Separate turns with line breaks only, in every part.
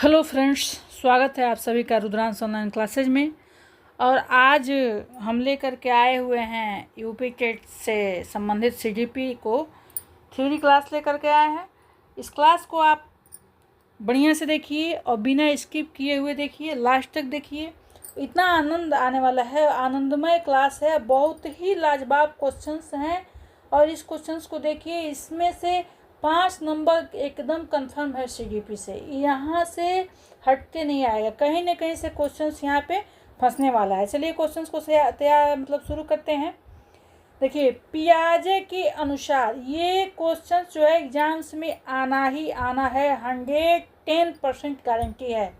Hello friends, स्वागत है आप सभी का रुद्रांश ऑनलाइन क्लासेज में। और आज हम लेकर के आए हुए हैं यूपी टेट से संबंधित सीजीपी को थ्योरी क्लास लेकर के आए हैं। इस क्लास को आप बढ़िया से देखिए और बिना स्किप किए हुए देखिए, लास्ट तक देखिए। इतना आनंद आने वाला है, आनंदमय क्लास है, बहुत ही लाजवाब क्वेश्चंस हैं। और इस क्वेश्चंस को देखिए, इसमें से 5 नंबर एकदम कंफर्म है सीजीपी से, यहाँ से हटके नहीं आएगा, कहीं ना कहीं से क्वेश्चंस यहाँ पे फंसने वाला है। चलिए क्वेश्चंस को तैयार शुरू करते हैं। देखिए, पियाजे के अनुसार ये क्वेश्चन जो है एग्जाम्स में आना ही आना है, 110% गारंटी है।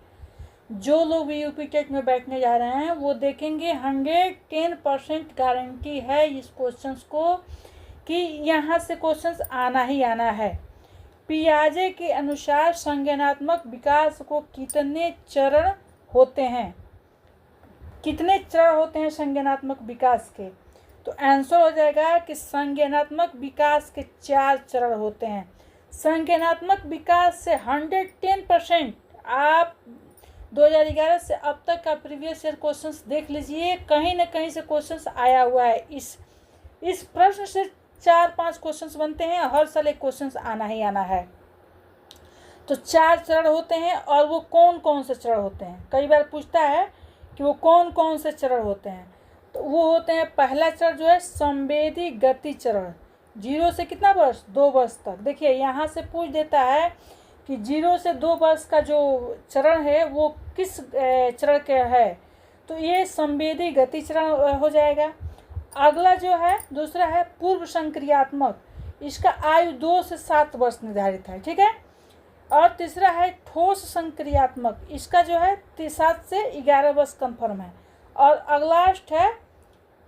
जो लोग भी यूपी टेट में बैठने जा रहे हैं वो देखेंगे, 110% गारंटी है इस क्वेश्चंस को कि यहाँ से क्वेश्चंस आना ही आना है। पियाजे के अनुसार संज्ञानात्मक विकास को कितने चरण होते हैं? कितने चरण होते हैं संज्ञानात्मक विकास के? तो आंसर हो जाएगा कि संज्ञानात्मक विकास के 4 चरण होते हैं। संज्ञानात्मक विकास से 110% आप 2011 से अब तक का प्रीवियस ईयर क्वेश्चंस देख लीजिए, कहीं ना कहीं से क्वेश्चंस आया हुआ है। इस प्रश्न से 4-5 क्वेश्चंस बनते हैं, हर साल एक क्वेश्चंस आना ही आना है। तो 4 चरण होते हैं। और वो कौन कौन से चरण होते हैं? कई बार पूछता है कि वो कौन कौन से चरण होते हैं। तो वो होते हैं, पहला चरण जो है संवेदी गति चरण, 0 से कितना वर्ष? 2 वर्ष तक। देखिए यहाँ से पूछ देता है कि 0 से 2 वर्ष का जो चरण है वो किस चरण का है, तो ये संवेदी गति चरण हो जाएगा। अगला जो है दूसरा है पूर्व संक्रियात्मक, इसका आयु 2 से 7 वर्ष निर्धारित है, ठीक है। और तीसरा है ठोस संक्रियात्मक, इसका जो है 7 से 11 वर्ष कंफर्म है। और अगला है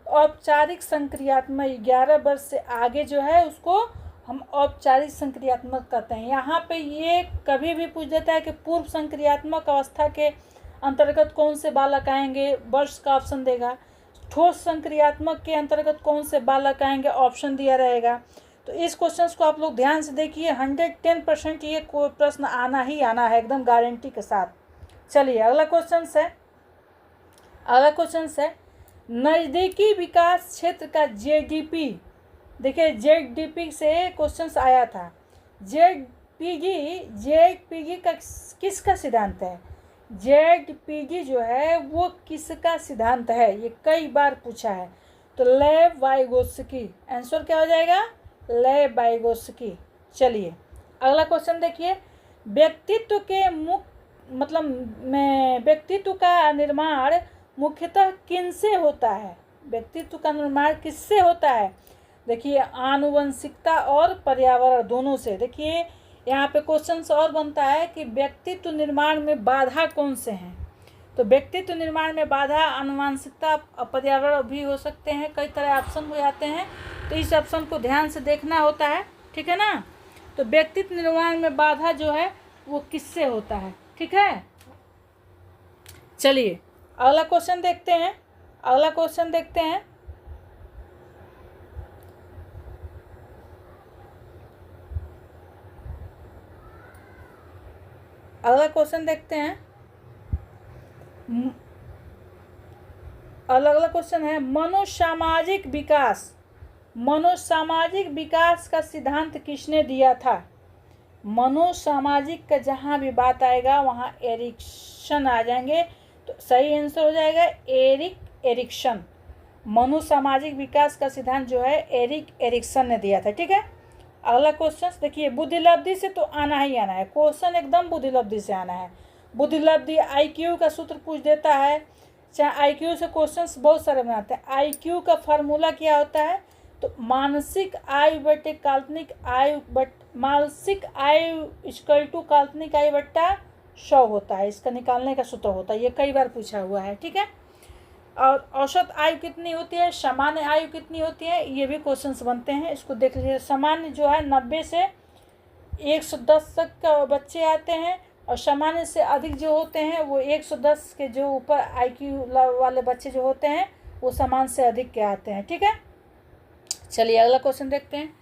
औपचारिक संक्रियात्मक, 11 वर्ष से आगे जो है उसको हम औपचारिक संक्रियात्मक कहते हैं। यहाँ पे ये कभी भी पूछ देता है कि पूर्व संक्रियात्मक अवस्था के अंतर्गत कौन से बालक आएंगे, वर्ष का ऑप्शन देगा। ठोस संक्रियात्मक के अंतर्गत कौन से बालक आएंगे, ऑप्शन दिया रहेगा। तो इस क्वेश्चन को आप लोग ध्यान से देखिए, 110% ये प्रश्न आना ही आना है, एकदम गारंटी के साथ। चलिए अगला क्वेश्चन है नज़दीकी विकास क्षेत्र का जेडीपी। देखिए जेडीपी से क्वेश्चन आया था। जेडपीजी का किसका सिद्धांत है? जेडपीजी जो है वो किसका सिद्धांत है, ये कई बार पूछा है। तो लेव वाइगोत्स्की, आंसर क्या हो जाएगा? लेव वाइगोत्स्की। चलिए अगला क्वेश्चन देखिए, व्यक्तित्व के व्यक्तित्व का निर्माण मुख्यतः किनसे होता है? व्यक्तित्व का निर्माण किससे होता है? देखिए आनुवंशिकता और पर्यावरण दोनों से। देखिए यहाँ पे क्वेश्चन और बनता है कि व्यक्तित्व निर्माण में बाधा कौन से हैं। तो व्यक्तित्व निर्माण में बाधा आनुवंशिकता, पर्यावरण भी हो सकते हैं, कई तरह ऑप्शन हो जाते हैं। तो इस ऑप्शन को ध्यान से देखना होता है, ठीक है ना। तो व्यक्तित्व निर्माण में बाधा जो है वो किससे होता है, ठीक है। चलिए अगला क्वेश्चन देखते हैं। अगला क्वेश्चन देखते हैं। अगला क्वेश्चन है मनोसामाजिक विकास। मनोसामाजिक विकास का सिद्धांत किसने दिया था? मनोसामाजिक का जहाँ भी बात आएगा वहाँ एरिक्सन आ जाएंगे, तो सही आंसर हो जाएगा एरिक्सन। मनोसामाजिक विकास का सिद्धांत जो है एरिक्सन ने दिया था, ठीक है। अगला क्वेश्चन देखिए, बुद्धिलब्धि से तो आना ही आना है, क्वेश्चन एकदम बुद्धिलब्धि से आना है। बुद्धिलब्धि IQ का सूत्र पूछ देता है, चाहे IQ से क्वेश्चंस बहुत सारे बनाते हैं। IQ का फार्मूला क्या होता है? तो मानसिक आयु बटे काल्पनिक आयु मानसिक आयु इक्वल टू काल्पनिक आयु बट्टा 100 होता है, इसका निकालने का सूत्र होता है। ये कई बार पूछा हुआ है, ठीक है। और औसत आयु कितनी होती है, सामान्य आयु कितनी होती है, ये भी क्वेश्चंस बनते हैं, इसको देख लीजिए। सामान्य जो है 90 से 110 तक का बच्चे आते हैं, और सामान्य से अधिक जो होते हैं वो 110 के जो ऊपर IQ वाले बच्चे जो होते हैं वो सामान्य से अधिक के आते हैं, ठीक है। चलिए अगला क्वेश्चन देखते हैं।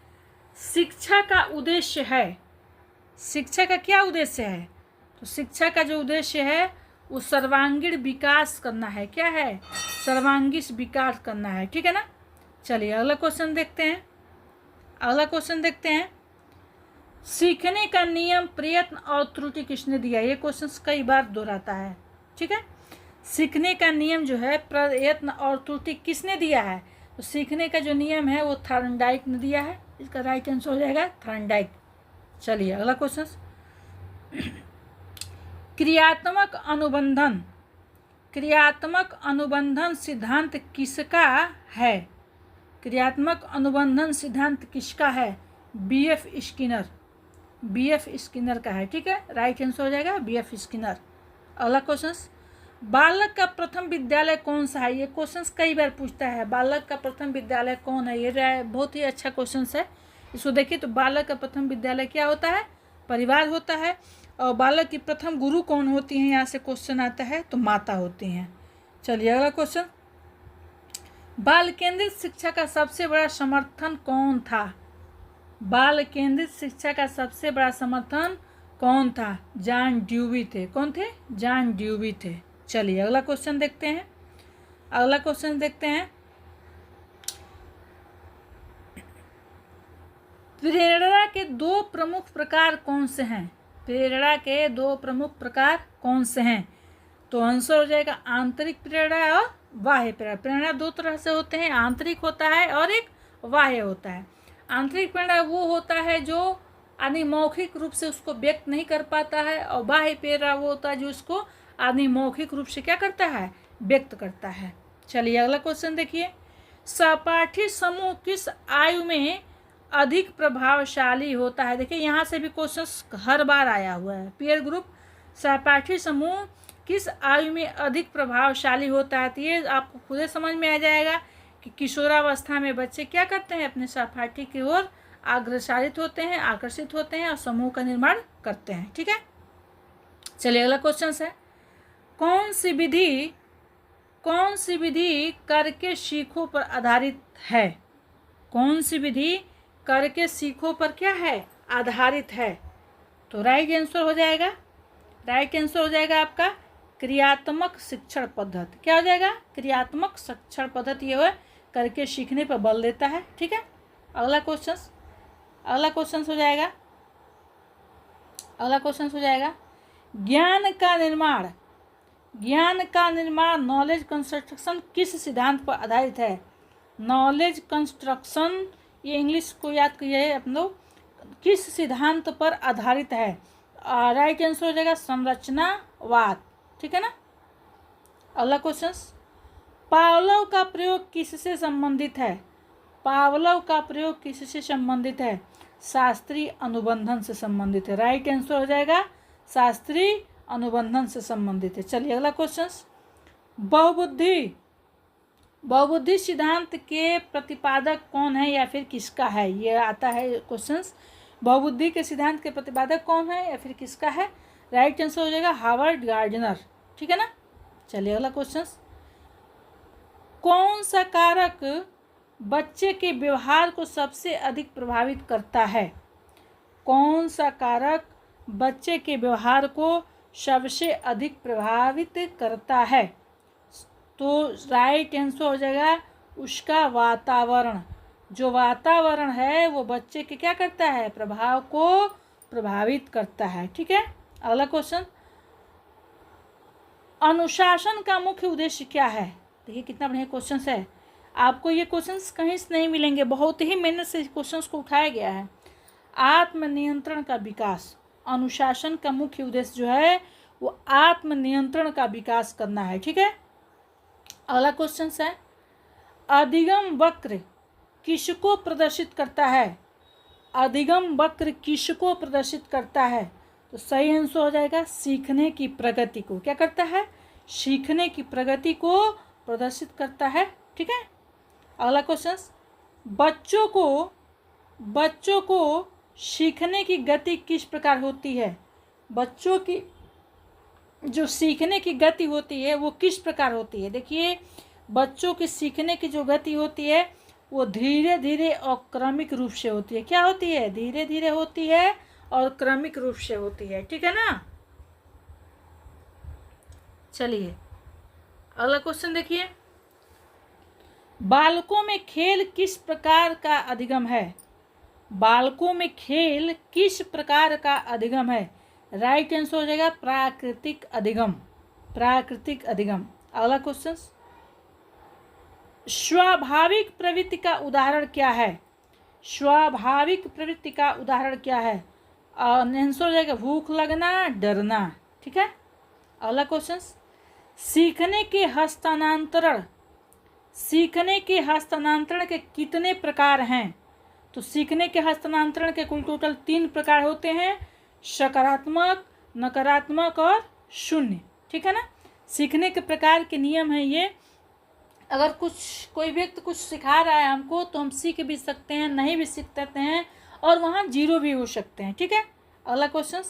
शिक्षा का उद्देश्य है, शिक्षा का क्या उद्देश्य है? तो शिक्षा का जो उद्देश्य है वो सर्वांगीण विकास करना है। क्या है? सर्वांगीण विकास करना है। ठीक है ना। चलिए अगला क्वेश्चन देखते हैं। अगला क्वेश्चन देखते हैं, सीखने का नियम, प्रयत्न और त्रुटि किसने दिया? ये क्वेश्चन कई बार दोहराता है। ठीक है, सीखने का नियम जो है, प्रयत्न और त्रुटि किसने दिया है? तो सीखने का जो नियम है वो थॉर्नडाइक ने दिया है। इसका राइट आंसर हो जाएगा थॉर्नडाइक। चलिए अगला क्वेश्चन, क्रियात्मक अनुबंधन, क्रियात्मक अनुबंधन सिद्धांत किसका है? क्रियात्मक अनुबंधन सिद्धांत किसका है? बीएफ स्किनर, बीएफ स्किनर का है। ठीक है, राइट आंसर हो जाएगा बीएफ स्किनर। अगला क्वेश्चन, बालक का प्रथम विद्यालय कौन सा है? ये क्वेश्चन कई बार पूछता है, बालक का प्रथम विद्यालय कौन है? ये बहुत ही अच्छा क्वेश्चन है। इसको देखिए तो बालक का प्रथम विद्यालय क्या होता है? परिवार होता है। और बालक की प्रथम गुरु कौन होती हैं? यहाँ से क्वेश्चन आता है तो माता होती हैं। चलिए अगला क्वेश्चन, बाल केंद्रित शिक्षा का सबसे बड़ा समर्थन कौन था? बाल केंद्रित शिक्षा का सबसे बड़ा समर्थन कौन था? जॉन ड्यूवी थे। कौन थे? जॉन ड्यूवी थे। चलिए अगला क्वेश्चन देखते हैं। अगला क्वेश्चन देखते हैं, प्रेरणा के दो प्रमुख प्रकार कौन से हैं? प्रेरणा के दो प्रमुख प्रकार कौन से हैं? तो आंसर हो जाएगा आंतरिक प्रेरणा और बाह्य प्रेरणा। प्रेरणा दो तरह से होते हैं, आंतरिक होता है और एक बाह्य होता है। आंतरिक प्रेरणा वो होता है जो आदमी मौखिक रूप से उसको व्यक्त नहीं कर पाता है, और बाह्य प्रेरणा वो होता है जो उसको आदमी मौखिक रूप से क्या करता है? व्यक्त करता है। चलिए अगला क्वेश्चन देखिए, सहपाठी समूह किस आयु में अधिक प्रभावशाली होता है? देखिए यहाँ से भी क्वेश्चन हर बार आया हुआ है। पीयर ग्रुप, सहपाठी समूह किस आयु में अधिक प्रभावशाली होता है? तो ये आपको खुद समझ में आ जाएगा कि किशोरावस्था में बच्चे क्या करते हैं? अपने सहपाठी की ओर अग्रसरित होते हैं, आकर्षित होते हैं और समूह का निर्माण करते हैं। ठीक है, चलिए अगला क्वेश्चन है, कौन सी विधि करके सीखो पर आधारित है? कौन सी विधि करके सीखो पर क्या है? आधारित है। तो राइट आंसर हो जाएगा, राइट आंसर हो जाएगा आपका क्रियात्मक शिक्षण पद्धति। क्या हो जाएगा? क्रियात्मक शिक्षण पद्धति। ये करके सीखने पर बल देता है। ठीक है, अगला क्वेश्चन, अगला क्वेश्चन हो जाएगा, अगला क्वेश्चन हो जाएगा, ज्ञान का निर्माण, ज्ञान का निर्माण नॉलेज कंस्ट्रक्शन किस सिद्धांत पर आधारित है? नॉलेज कंस्ट्रक्शन, ये इंग्लिश को याद करिए अपन लोग, किस सिद्धांत पर आधारित है? राइट आंसर हो जाएगा संरचनावाद। ठीक है ना। अगला क्वेश्चन, पावलोव का प्रयोग किससे संबंधित है? पावलोव का प्रयोग किससे संबंधित है? शास्त्रीय अनुबंधन से संबंधित है। राइट आंसर हो जाएगा शास्त्रीय अनुबंधन से संबंधित है। चलिए अगला क्वेश्चन, बहुबुद्धि, बहुबुद्धि सिद्धांत के प्रतिपादक कौन है या फिर किसका है? ये आता है क्वेश्चन, बहुबुद्धि के सिद्धांत के प्रतिपादक कौन है या फिर किसका है? राइट आंसर हो जाएगा हार्वर्ड गार्डनर। ठीक है ना। चलिए अगला क्वेश्चन, कौन सा कारक बच्चे के व्यवहार को सबसे अधिक प्रभावित करता है? कौन सा कारक बच्चे के व्यवहार को सबसे अधिक प्रभावित करता है? तो राइट आंसर हो जाएगा उसका वातावरण। जो वातावरण है वो बच्चे के क्या करता है? प्रभाव को प्रभावित करता है। ठीक है, अगला क्वेश्चन, अनुशासन का मुख्य उद्देश्य क्या है? देखिए कितना बढ़िया क्वेश्चन है। आपको ये क्वेश्चंस कहीं से नहीं मिलेंगे, बहुत ही मेहनत से क्वेश्चंस को उठाया गया है। आत्मनियंत्रण का विकास, अनुशासन का मुख्य उद्देश्य जो है वो आत्मनियंत्रण का विकास करना है। ठीक है, अगला क्वेश्चन है, अधिगम वक्र किसको प्रदर्शित करता है? अधिगम वक्र किसको प्रदर्शित करता है? तो सही आंसर हो जाएगा सीखने की प्रगति को। क्या करता है? सीखने की प्रगति को प्रदर्शित करता है। ठीक है, अगला क्वेश्चन, बच्चों को सीखने की गति किस प्रकार होती है? बच्चों की जो सीखने की गति होती है वो किस प्रकार होती है? देखिए बच्चों की सीखने की जो गति होती है वो धीरे धीरे और क्रमिक रूप से होती है। क्या होती है? धीरे धीरे होती है और क्रमिक रूप से होती है। ठीक है ना। चलिए अगला क्वेश्चन देखिए, बालकों में खेल किस प्रकार का अधिगम है? बालकों में खेल किस प्रकार का अधिगम है? राइट आंसर हो जाएगा प्राकृतिक अधिगम, प्राकृतिक अधिगम। अगला क्वेश्चन, स्वाभाविक प्रवृत्ति का उदाहरण क्या है? स्वाभाविक प्रवृत्ति का उदाहरण क्या है? आंसर हो जाएगा भूख लगना, डरना। ठीक है। अगला क्वेश्चन, सीखने के हस्तांतरण के कितने प्रकार हैं? तो सीखने के हस्तांतरण के कुल टोटल 3 प्रकार होते हैं, सकारात्मक, नकारात्मक और शून्य। ठीक है ना। सीखने के प्रकार के नियम हैं ये, अगर कोई व्यक्ति कुछ सिखा रहा है हमको तो हम सीख भी सकते हैं, नहीं भी सीख सकते हैं, और वहाँ 0 भी हो सकते हैं। ठीक है। अगला क्वेश्चन,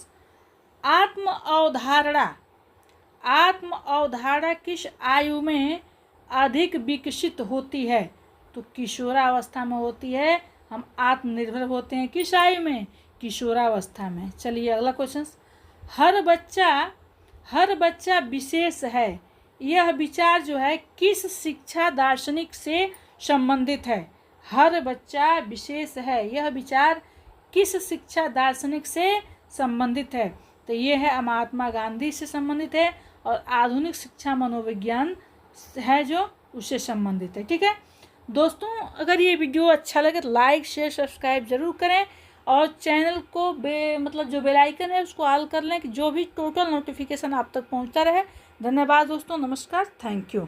आत्म अवधारणा किस आयु में अधिक विकसित होती है? तो किशोरावस्था में होती है। हम आत्मनिर्भर होते हैं किस आयु में? किशोरावस्था में। चलिए अगला क्वेश्चन, हर बच्चा विशेष है, यह विचार जो है किस शिक्षा दार्शनिक से संबंधित है? हर बच्चा विशेष है, यह विचार किस शिक्षा दार्शनिक से संबंधित है? तो ये है महात्मा गांधी से संबंधित है, और आधुनिक शिक्षा मनोविज्ञान है जो उससे संबंधित है। ठीक है दोस्तों, अगर ये वीडियो अच्छा लगे तो लाइक शेयर सब्सक्राइब जरूर करें, और चैनल को मतलब जो बेल आइकन है उसको ऑल कर लें कि जो भी टोटल नोटिफिकेशन आप तक पहुंचता रहे। धन्यवाद दोस्तों, नमस्कार, थैंक यू।